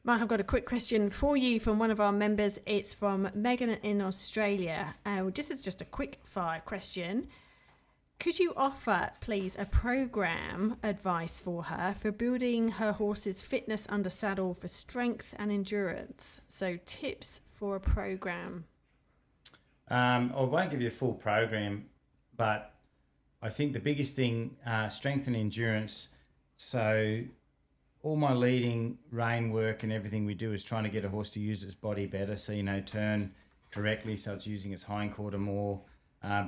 Mark, I've got a quick question for you from one of our members. It's from Megan in Australia. This is just a quick fire question. Could you offer, please, a program advice for her for building her horse's fitness under saddle for strength and endurance? So tips for a program. I won't give you a full program, but I think the biggest thing, strength and endurance. So all my leading rein work and everything we do is trying to get a horse to use its body better. So, turn correctly so it's using its hindquarter more,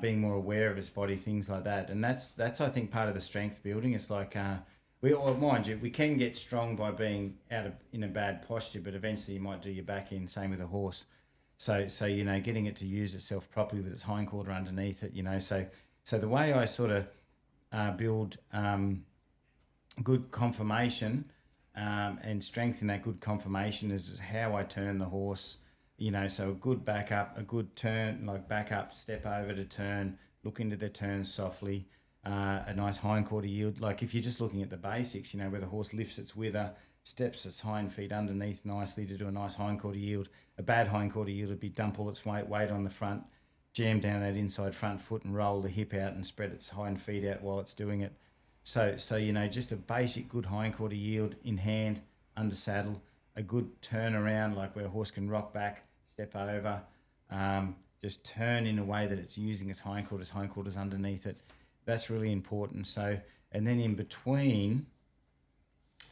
being more aware of its body, things like that. And that's I think, part of the strength building. It's like, mind you, we can get strong by being in a bad posture, but eventually you might do your back in, same with a horse. So getting it to use itself properly with its hindquarter underneath it, So the way I sort of build good conformation and strengthen that good conformation is how I turn the horse, so a good back up, a good turn, like back up, step over to turn, look into the turn softly, a nice hindquarter yield. Like if you're just looking at the basics, where the horse lifts its wither, steps its hind feet underneath nicely to do a nice hindquarter yield. A bad hindquarter yield would be dump all its weight on the front, jam down that inside front foot and roll the hip out and spread its hind feet out while it's doing it. So just a basic good hindquarter yield in hand, under saddle, a good turn around, like where a horse can rock back, step over, just turn in a way that it's using its hindquarters underneath it. That's really important. So, and then in between,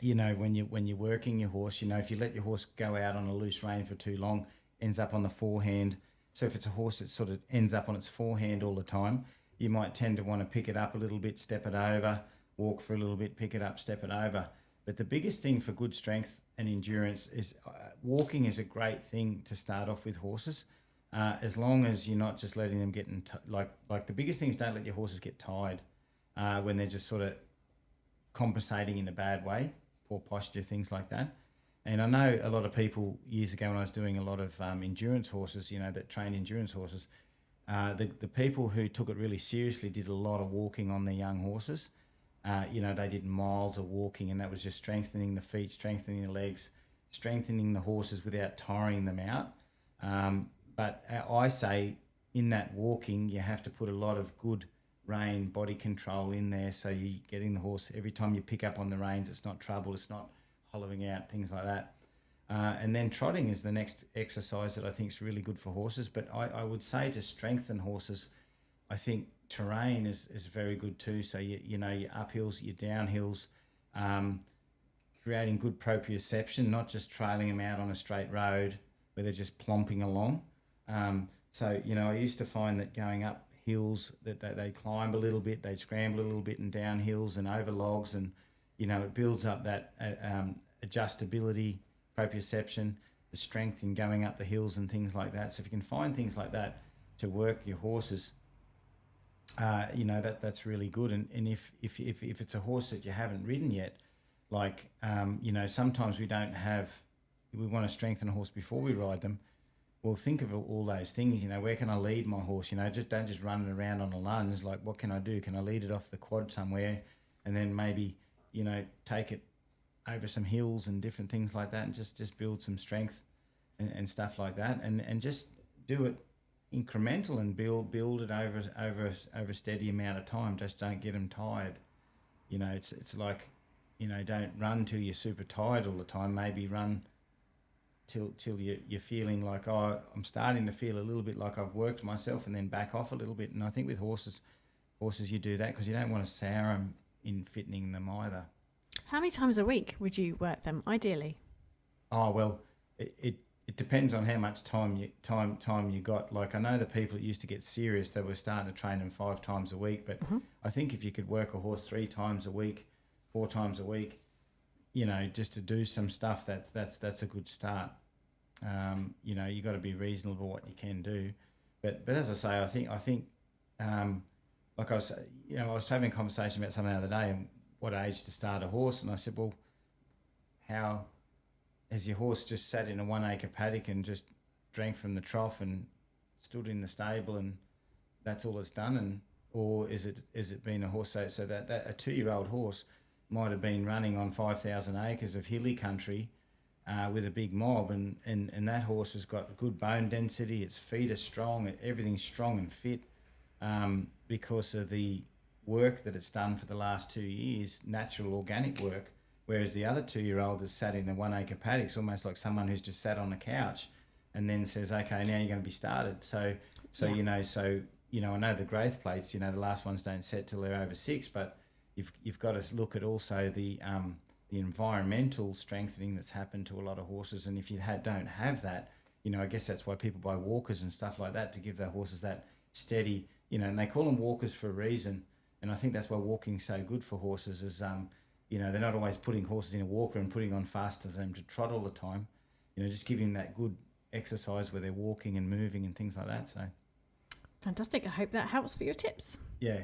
when you're working your horse, if you let your horse go out on a loose rein for too long, ends up on the forehand. So if it's a horse that sort of ends up on its forehand all the time, you might tend to want to pick it up a little bit, step it over, walk for a little bit, pick it up, step it over. But the biggest thing for good strength and endurance is walking is a great thing to start off with horses, as long as you're not just letting them get like the biggest thing is don't let your horses get tired when they're just sort of compensating in a bad way, poor posture, things like that. And I know a lot of people years ago when I was doing a lot of endurance horses, that trained endurance horses, the people who took it really seriously did a lot of walking on their young horses. They did miles of walking, and that was just strengthening the feet, strengthening the legs, strengthening the horses without tiring them out. But I say in that walking, you have to put a lot of good rein body control in there. So you're getting the horse, every time you pick up on the reins, it's not trouble, it's not hollowing out, things like that. And then trotting is the next exercise that I think is really good for horses. But I would say to strengthen horses, I think terrain is very good too. So, your uphills, your downhills, creating good proprioception, not just trailing them out on a straight road where they're just plomping along. I used to find that going up hills that they climb a little bit, they scramble a little bit, and down hills and over logs, and it builds up that adjustability, proprioception, the strength in going up the hills and things like that. So if you can find things like that to work your horses, that's really good. And if it's a horse that you haven't ridden yet, like sometimes we want to strengthen a horse before we ride them. Well, think of all those things. Where can I lead my horse? Just don't just run it around on a lunge. Like, what can I do? Can I lead it off the quad somewhere, and then maybe take it over some hills and different things like that, and just build some strength and stuff like that, and just do it incremental and build it over a steady amount of time. Just don't get them tired. It's like, don't run till you're super tired all the time. Maybe run till you're feeling like, oh, I'm starting to feel a little bit like I've worked myself, and then back off a little bit. And I think with horses you do that because you don't want to sour them in fitting them either. How many times a week would you work them, ideally? Oh, well, it depends on how much time you got. Like, I know the people that used to get serious, they were starting to train them 5 times a week. But I think if you could work a horse 3 times a week, 4 times a week, just to do some stuff, that's a good start. You got to be reasonable what you can do. But as I say, I think like I was having a conversation about something the other day, and what age to start a horse, and I said, well, how has your horse just sat in a 1 acre paddock and just drank from the trough and stood in the stable and that's all it's done? And or is it been a horse so that a 2-year-old horse might have been running on 5,000 acres of hilly country, with a big mob, and that horse has got good bone density, its feet are strong, everything's strong and fit, because of the work that it's done for the last 2 years, natural organic work, whereas the other 2-year-old has sat in a 1 acre paddock. It's almost like someone who's just sat on the couch and then says, okay, now you're going to be started. So I know the growth plates, the last ones don't set till they're over 6, but you've got to look at also the environmental strengthening that's happened to a lot of horses. And if you don't have that, I guess that's why people buy walkers and stuff like that, to give their horses that steady, and they call them walkers for a reason. And I think that's why walking's so good for horses is, they're not always putting horses in a walker and putting on faster for them to trot all the time, just giving that good exercise where they're walking and moving and things like that. So fantastic. I hope that helps for your tips. Yeah.